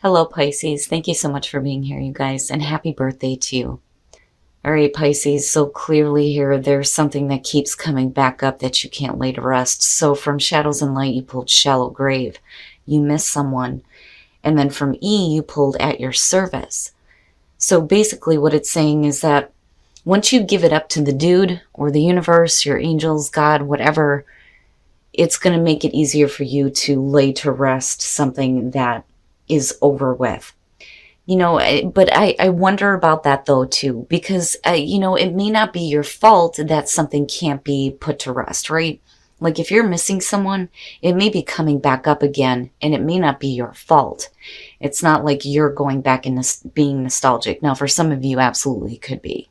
Hello, Pisces. Thank you so much for being here, you guys, and happy birthday to you. All right, Pisces, so clearly here there's something that keeps coming back up that you can't lay to rest. So from Shadows and Light, you pulled Shallow Grave. You miss someone. And then from E, you pulled At Your Service. So basically what it's saying is that once you give it up to the dude or the universe, your angels, God, whatever, it's going to make it easier for you to lay to rest something that is over with. But I wonder about that though too, because, it may not be your fault that something can't be put to rest, right? Like if you're missing someone, it may be coming back up again and it may not be your fault. It's not like you're going back and being nostalgic. Now, for some of you, absolutely could be.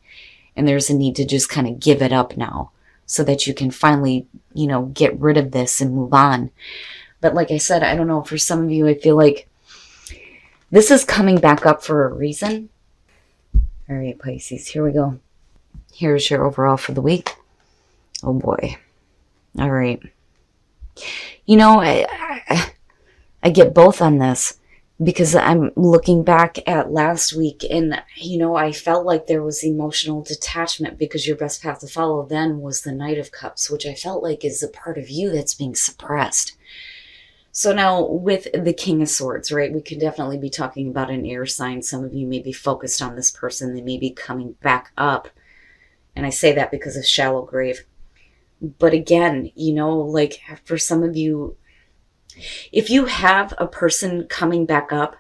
And there's a need to just kind of give it up now so that you can finally, get rid of this and move on. But like I said, I don't know, for some of you, I feel like this is coming back up for a reason. All right, Pisces, here we go. Here's your overall for the week. Oh boy. All right. I get both on this because I'm looking back at last week and, I felt like there was emotional detachment because your best path to follow then was the Knight of Cups, which I felt like is a part of you that's being suppressed. So now with the King of Swords, right, we could definitely be talking about an air sign. Some of you may be focused on this person. They may be coming back up. And I say that because of Shallow Grave. But again, like for some of you, if you have a person coming back up,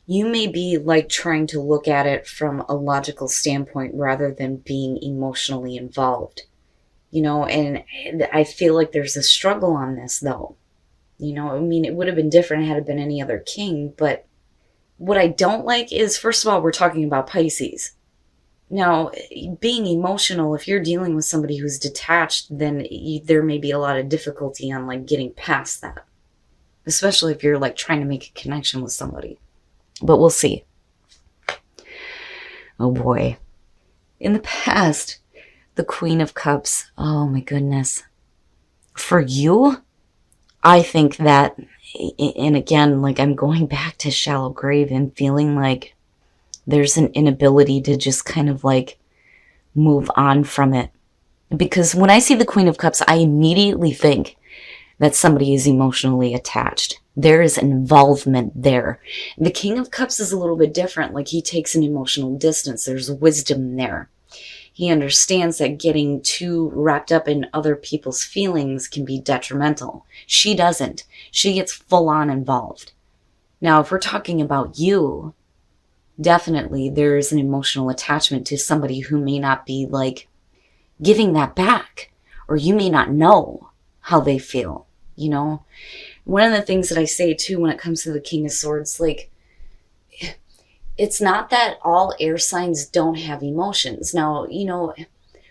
you may be like trying to look at it from a logical standpoint rather than being emotionally involved. And I feel like there's a struggle on this though. It would have been different had it been any other king, but what I don't like is, first of all, we're talking about Pisces. Now, being emotional, if you're dealing with somebody who's detached, then there may be a lot of difficulty on like getting past that, especially if you're like trying to make a connection with somebody. But we'll see. Oh boy. In the past, the Queen of Cups, oh my goodness. For you, I think that, and again, like I'm going back to Shallow Grave and feeling like there's an inability to just kind of like move on from it. Because when I see the Queen of Cups, I immediately think that somebody is emotionally attached. There is involvement there. The King of Cups is a little bit different. Like he takes an emotional distance. There's wisdom there. He understands that getting too wrapped up in other people's feelings can be detrimental. She doesn't. She gets full on involved. Now, if we're talking about you, definitely there's an emotional attachment to somebody who may not be like giving that back, or you may not know how they feel. One of the things that I say too when it comes to the King of Swords, like, it's not that all air signs don't have emotions. Now,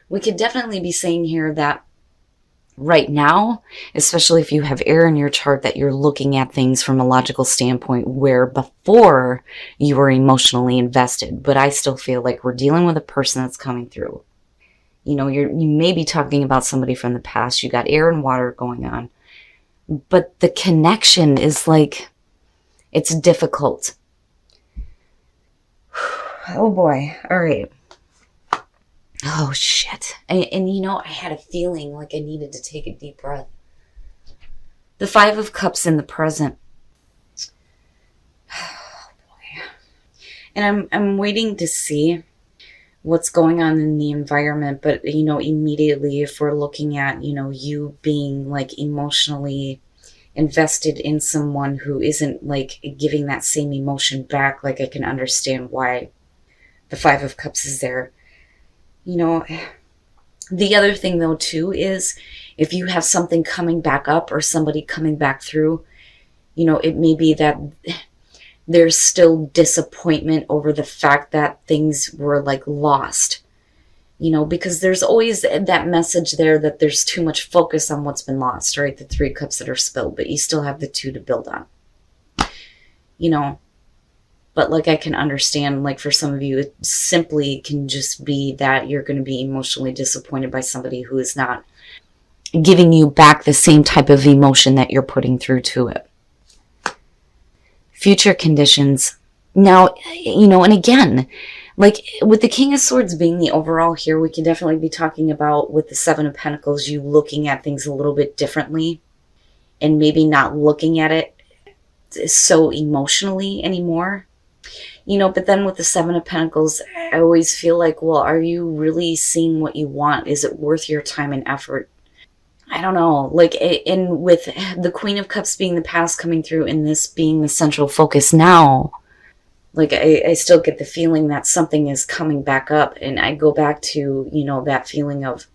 we could definitely be saying here that right now, especially if you have air in your chart, that you're looking at things from a logical standpoint where before you were emotionally invested. But I still feel like we're dealing with a person that's coming through. You may be talking about somebody from the past. You got air and water going on. But the connection is like, it's difficult. Oh boy. All right. Oh shit. And I had a feeling like I needed to take a deep breath. The Five of Cups in the present. Oh boy. And I'm waiting to see what's going on in the environment, but immediately if we're looking at, you being like emotionally invested in someone who isn't like giving that same emotion back, like I can understand why the Five of Cups is there. The other thing though too is if you have something coming back up or somebody coming back through, it may be that there's still disappointment over the fact that things were like lost, because there's always that message there that there's too much focus on what's been lost, right? The Three Cups that are spilled, but you still have the two to build on, But like I can understand, like for some of you, it simply can just be that you're going to be emotionally disappointed by somebody who is not giving you back the same type of emotion that you're putting through to it. future conditions. Now, and again, like with the King of Swords being the overall here, we can definitely be talking about with the Seven of Pentacles, you looking at things a little bit differently and maybe not looking at it so emotionally anymore. But then with the Seven of Pentacles, I always feel like, well, are you really seeing what you want? Is it worth your time and effort? I don't know. Like, and with the Queen of Cups being the past coming through and this being the central focus now, like, I still get the feeling that something is coming back up. And I go back to, that feeling of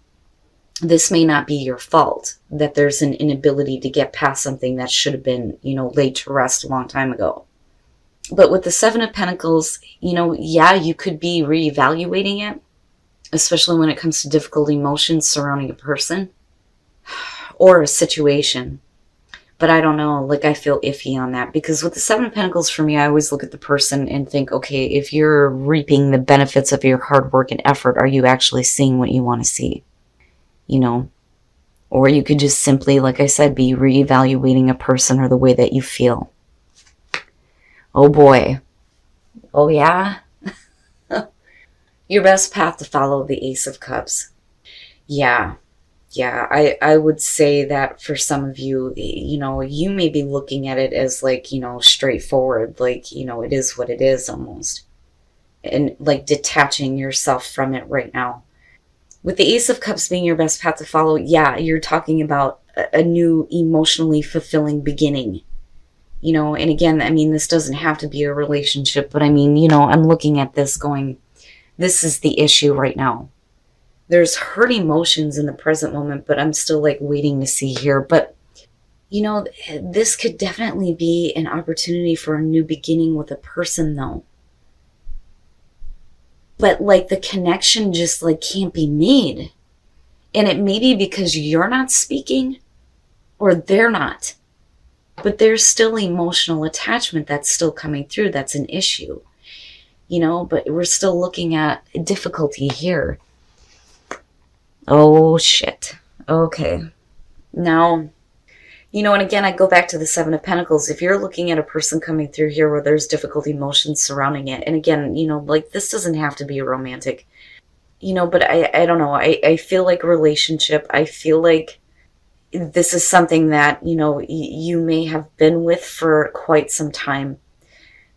this may not be your fault, that there's an inability to get past something that should have been, laid to rest a long time ago. But with the Seven of Pentacles, yeah, you could be reevaluating it, especially when it comes to difficult emotions surrounding a person or a situation. But I don't know, like I feel iffy on that, because with the Seven of Pentacles, for me, I always look at the person and think, okay, if you're reaping the benefits of your hard work and effort, are you actually seeing what you want to see? Or you could just simply, like I said, be reevaluating a person or the way that you feel. Oh boy. Oh yeah? Your best path to follow, the Ace of Cups. Yeah, I would say that for some of you, you may be looking at it as like, straightforward, like, it is what it is almost. And like detaching yourself from it right now. With the Ace of Cups being your best path to follow, yeah, you're talking about a new emotionally fulfilling beginning. And again, I mean, this doesn't have to be a relationship, but I mean, I'm looking at this going, this is the issue right now. There's hurt emotions in the present moment, but I'm still like waiting to see here. But, this could definitely be an opportunity for a new beginning with a person though. But like the connection just like can't be made. And it may be because you're not speaking or they're not. But there's still emotional attachment that's still coming through. That's an issue, but we're still looking at difficulty here. Oh, shit. Okay. Now, and again, I go back to the Seven of Pentacles. If you're looking at a person coming through here where there's difficult emotions surrounding it, and again, like this doesn't have to be a romantic, but I don't know. I feel like a relationship. I feel like this is something that, you may have been with for quite some time,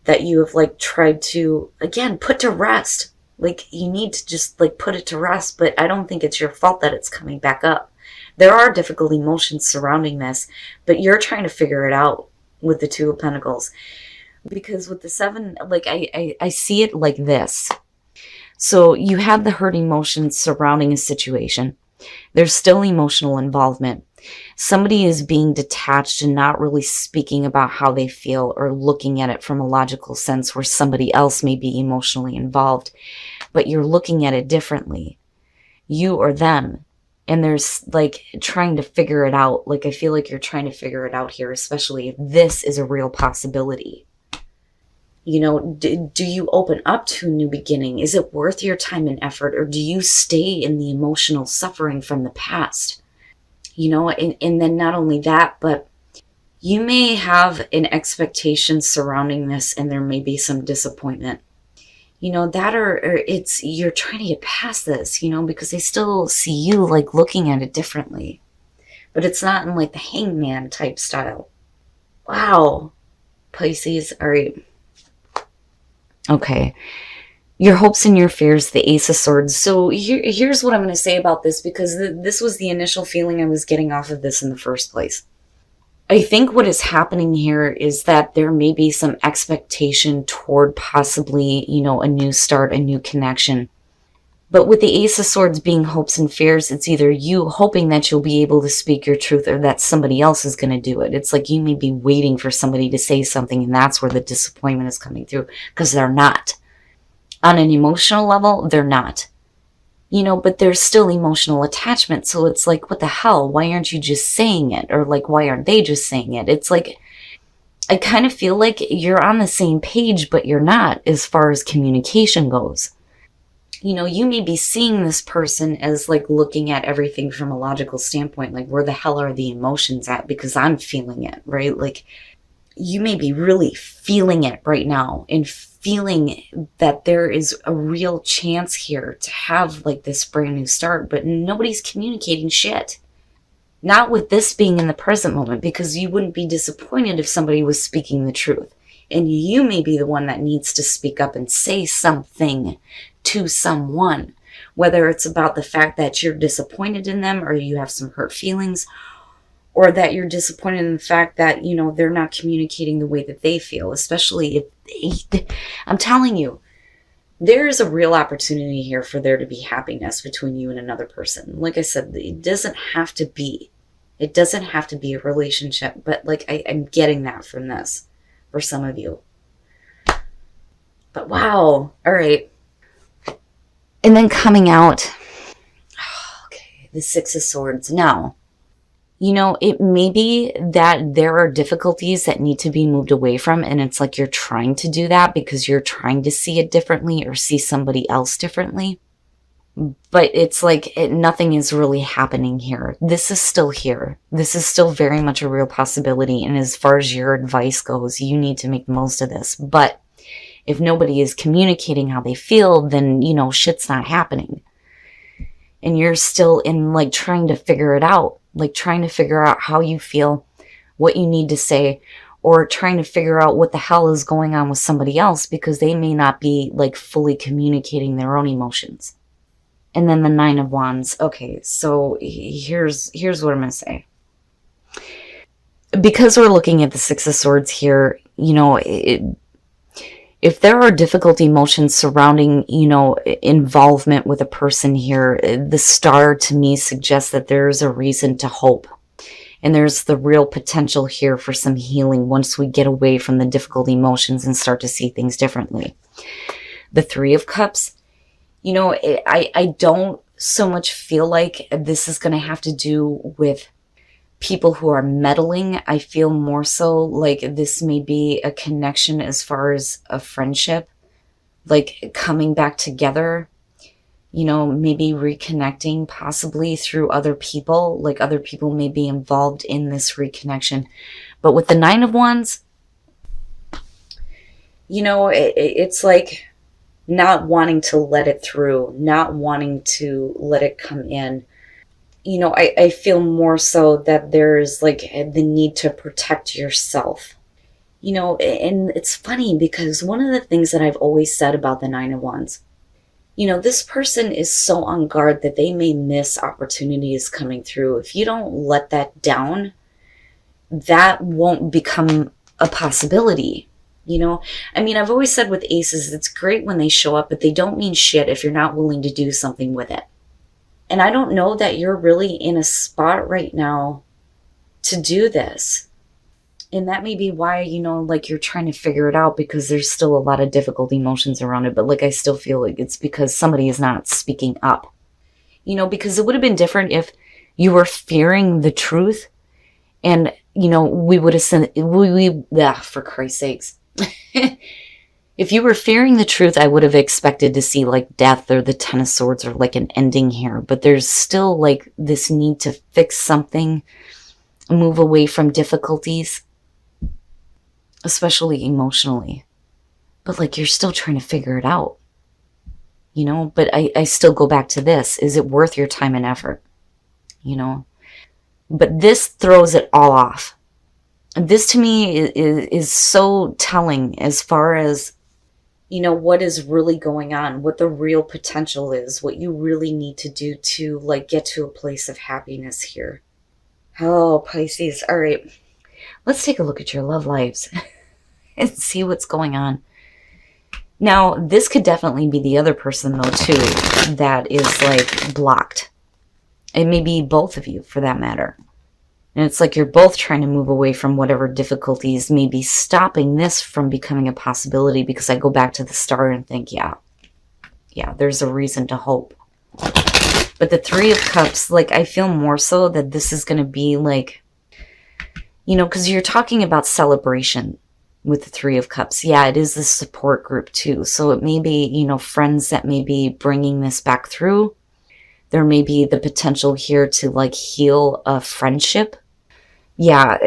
that you have like tried to, again, put to rest. Like you need to just like put it to rest, but I don't think it's your fault that it's coming back up. There are difficult emotions surrounding this, but you're trying to figure it out with the Two of Pentacles. Because with the Seven, like I see it like this. So you have the hurt emotions surrounding a situation. There's still emotional involvement. Somebody is being detached and not really speaking about how they feel or looking at it from a logical sense where somebody else may be emotionally involved, but you're looking at it differently, you or them. And there's like trying to figure it out. Like I feel like you're trying to figure it out here, especially if this is a real possibility. Do you open up to a new beginning? Is it worth your time and effort, or do you stay in the emotional suffering from the past? And then not only that, but you may have an expectation surrounding this and there may be some disappointment. That or it's you're trying to get past this, because they still see you like looking at it differently. But it's not in like the hangman type style. Wow. Pisces, all right. Okay. Your hopes and your fears, the Ace of Swords. So here's what I'm going to say about this, because this was the initial feeling I was getting off of this in the first place. I think what is happening here is that there may be some expectation toward possibly, a new start, a new connection. But with the Ace of Swords being hopes and fears, it's either you hoping that you'll be able to speak your truth or that somebody else is going to do it. It's like you may be waiting for somebody to say something, and that's where the disappointment is coming through, because they're not. On an emotional level, they're not. But there's still emotional attachment. So it's like, what the hell? Why aren't you just saying it? Or like, why aren't they just saying it? It's like, I kind of feel like you're on the same page, but you're not as far as communication goes. You may be seeing this person as like looking at everything from a logical standpoint. Like, where the hell are the emotions at? Because I'm feeling it, right? Like, you may be really feeling it right now and feeling that there is a real chance here to have like this brand new start, but nobody's communicating shit. Not with this being in the present moment, because you wouldn't be disappointed if somebody was speaking the truth. And you may be the one that needs to speak up and say something to someone, whether it's about the fact that you're disappointed in them or you have some hurt feelings, or that you're disappointed in the fact that, you know, they're not communicating the way that they feel, especially if I'm telling you, there is a real opportunity here for there to be happiness between you and another person. Like I said, it doesn't have to be a relationship, but like I'm getting that from this for some of you. But wow. All right. And then coming out, okay, the Six of Swords. Now, you know, it may be that there are difficulties that need to be moved away from, and it's like you're trying to do that because you're trying to see it differently or see somebody else differently. But it's like nothing is really happening here. This is still here. This is still very much a real possibility, and as far as your advice goes, you need to make the most of this. But if nobody is communicating how they feel, then, you know, shit's not happening. And you're still in like trying to figure it out. Like trying to figure out how you feel, what you need to say, or trying to figure out what the hell is going on with somebody else because they may not be like fully communicating their own emotions. And then the Nine of Wands. Okay, so here's what I'm going to say. Because we're looking at the Six of Swords here, you know, if there are difficult emotions surrounding, you know, involvement with a person here, the Star to me suggests that there's a reason to hope. And there's the real potential here for some healing once we get away from the difficult emotions and start to see things differently. The Three of Cups, you know, I don't so much feel like this is going to have to do with people who are meddling. I feel more so like this may be a connection as far as a friendship, like coming back together, you know, maybe reconnecting possibly through other people, like other people may be involved in this reconnection. But with the Nine of Wands, you know, it's like not wanting to let it through, not wanting to let it come in. You know, I feel more so that there's like the need to protect yourself. You know, and it's funny because one of the things that I've always said about the Nine of Wands, you know, this person is so on guard that they may miss opportunities coming through. If you don't let that down, that won't become a possibility. You know, I mean, I've always said with aces, it's great when they show up, but they don't mean shit if you're not willing to do something with it. And I don't know that you're really in a spot right now to do this. And that may be why, you know, like you're trying to figure it out because there's still a lot of difficult emotions around it. But like, I still feel like it's because somebody is not speaking up, you know, because it would have been different if you were fearing the truth and, you know, we would have sent, for Christ's sakes. If you were fearing the truth, I would have expected to see like death or the Ten of Swords or like an ending here. But there's still like this need to fix something, move away from difficulties, especially emotionally. But like you're still trying to figure it out, you know? But I still go back to this. Is it worth your time and effort? You know? But this throws it all off. This to me is so telling as far as, you know, what is really going on, what the real potential is, what you really need to do to like get to a place of happiness here. Oh, Pisces. All right. Let's take a look at your love lives and see what's going on. Now, this could definitely be the other person though too that is like blocked. It may be both of you for that matter. And it's like you're both trying to move away from whatever difficulties may be stopping this from becoming a possibility, because I go back to the Star and think, yeah, there's a reason to hope. But the Three of Cups, like I feel more so that this is going to be like, you know, because you're talking about celebration with the Three of Cups. Yeah, it is the support group too. So it may be, you know, friends that may be bringing this back through. There may be the potential here to like heal a friendship. Yeah,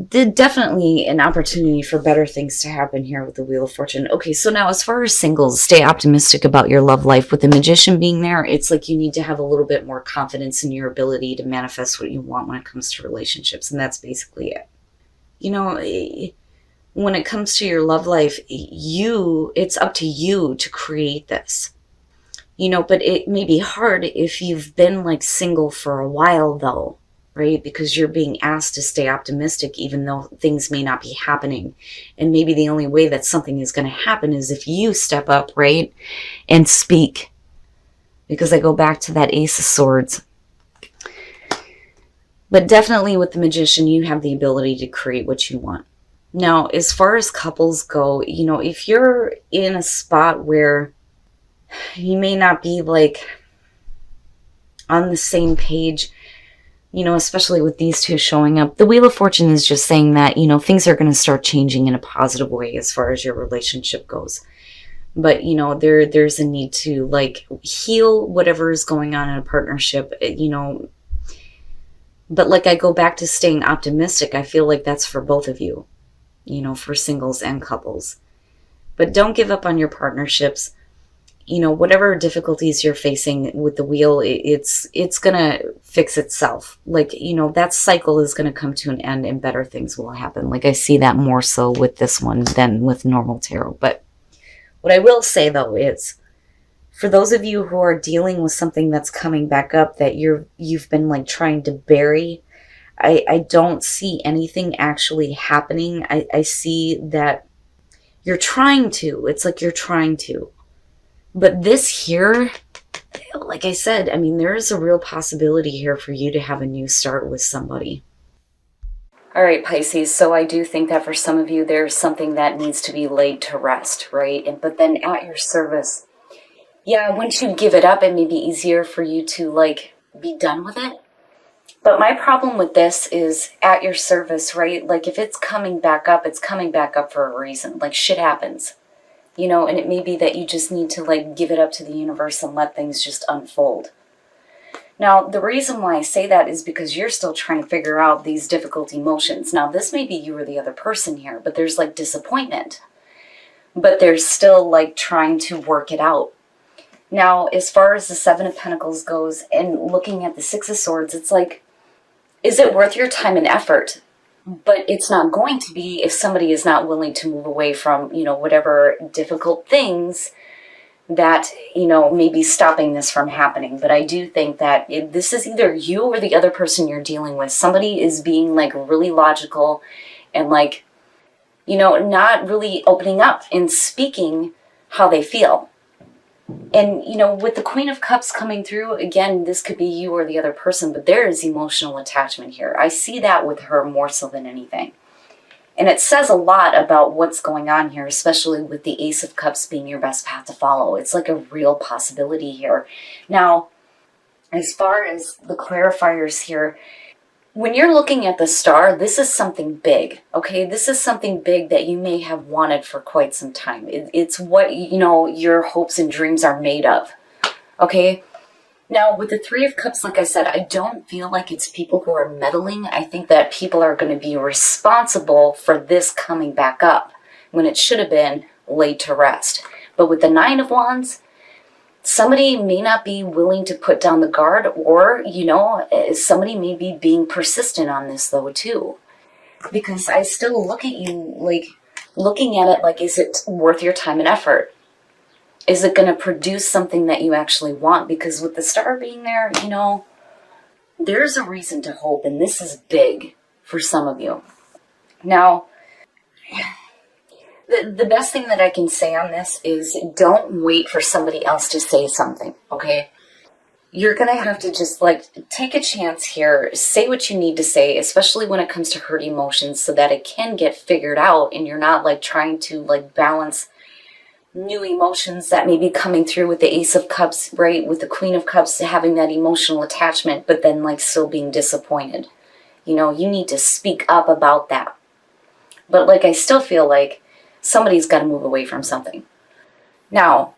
definitely an opportunity for better things to happen here with the Wheel of Fortune. Okay, so now as far as singles, stay optimistic about your love life. With the Magician being there, it's like you need to have a little bit more confidence in your ability to manifest what you want when it comes to relationships, and that's basically it. You know, when it comes to your love life, it's up to you to create this. But it may be hard if you've been like single for a while though, right? Because you're being asked to stay optimistic even though things may not be happening. And maybe the only way that something is going to happen is if you step up, right? And speak. Because I go back to that Ace of Swords. But definitely with the Magician, you have the ability to create what you want. Now, as far as couples go, if you're in a spot where you may not be like on the same page, especially with these two showing up, the Wheel of Fortune is just saying that, things are going to start changing in a positive way as far as your relationship goes. But, there's a need to like heal whatever is going on in a partnership, But like I go back to staying optimistic, I feel like that's for both of you, for singles and couples. But don't give up on your partnerships. Whatever difficulties you're facing with the wheel, it's gonna fix itself. Like, that cycle is gonna come to an end and better things will happen. Like I see that more so with this one than with normal tarot. But what I will say though is, for those of you who are dealing with something that's coming back up that you've been like trying to bury, I don't see anything actually happening. I see that you're trying to. It's like you're trying to. But this here, like I said, I mean, there is a real possibility here for you to have a new start with somebody. All right, Pisces, so I do think that for some of you, there's something that needs to be laid to rest, right? But then at your service, yeah, once you give it up, it may be easier for you to, like, be done with it. But my problem with this is at your service, right? Like, if it's coming back up, it's coming back up for a reason. Like, shit happens. And it may be that you just need to like give it up to the universe and let things just unfold. Now, the reason why I say that is because you're still trying to figure out these difficult emotions. Now, this may be you or the other person here, but there's like disappointment. But they're still like trying to work it out. Now, as far as the Seven of Pentacles goes and looking at the Six of Swords, it's like, is it worth your time and effort? But it's not going to be if somebody is not willing to move away from, whatever difficult things that, may be stopping this from happening. But I do think that this is either you or the other person you're dealing with. Somebody is being like really logical and like, not really opening up and speaking how they feel. And, with the Queen of Cups coming through, again, this could be you or the other person, but there is emotional attachment here. I see that with her more so than anything. And it says a lot about what's going on here, especially with the Ace of Cups being your best path to follow. It's like a real possibility here. Now, as far as the clarifiers here, when you're looking at the star, this is something big, okay? This is something big that you may have wanted for quite some time. It's what, your hopes and dreams are made of, okay? Now, with the Three of Cups, like I said, I don't feel like it's people who are meddling. I think that people are going to be responsible for this coming back up when it should have been laid to rest. But with the Nine of Wands, somebody may not be willing to put down the guard, or, somebody may be being persistent on this, though, too. Because I still look at you, like, looking at it like, is it worth your time and effort? Is it going to produce something that you actually want? Because with the star being there, there's a reason to hope, and this is big for some of you. Now, the best thing that I can say on this is don't wait for somebody else to say something, okay? You're going to have to just, like, take a chance here, say what you need to say, especially when it comes to hurt emotions, so that it can get figured out and you're not, like, trying to, like, balance new emotions that may be coming through with the Ace of Cups, right? With the Queen of Cups having that emotional attachment, but then, like, still being disappointed. You need to speak up about that. But, like, I still feel like somebody's got to move away from something. Now,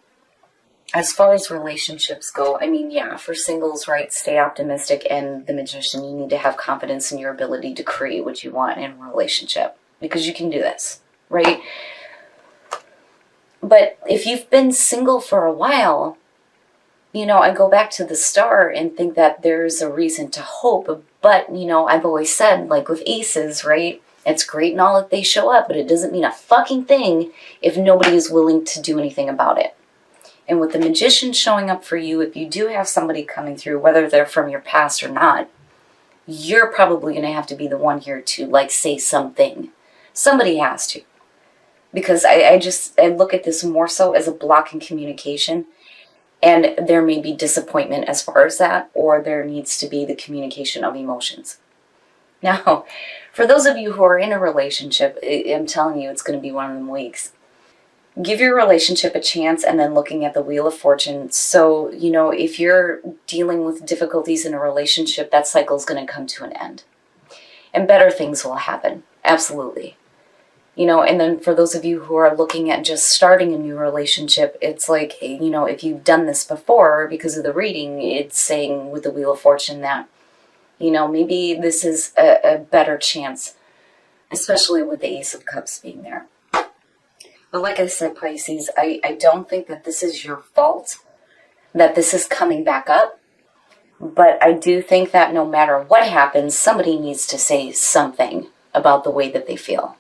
As far as relationships go, I mean, yeah, for singles, right, stay optimistic, and the Magician, you need to have confidence in your ability to create what you want in a relationship, because you can do this, right? But if you've been single for a while, you know, I go back to the star and think that there's a reason to hope. But, you know, I've always said, like with aces, right? It's great and all if they show up, but it doesn't mean a fucking thing if nobody is willing to do anything about it. And with the Magician showing up for you, if you do have somebody coming through, whether they're from your past or not, you're probably going to have to be the one here to, like, say something. Somebody has to. Because I look at this more so as a block in communication. And there may be disappointment as far as that, or there needs to be the communication of emotions. Now, for those of you who are in a relationship, I'm telling you, it's going to be one of them weeks. Give your relationship a chance, and then looking at the Wheel of Fortune. So, you know, if you're dealing with difficulties in a relationship, that cycle is going to come to an end. And better things will happen. Absolutely. You know, and then for those of you who are looking at just starting a new relationship, it's like, you know, if you've done this before, because of the reading, it's saying with the Wheel of Fortune that, you know, maybe this is a better chance, especially with the Ace of Cups being there. But like I said, Pisces, I don't think that this is your fault, that this is coming back up. But I do think that no matter what happens, somebody needs to say something about the way that they feel.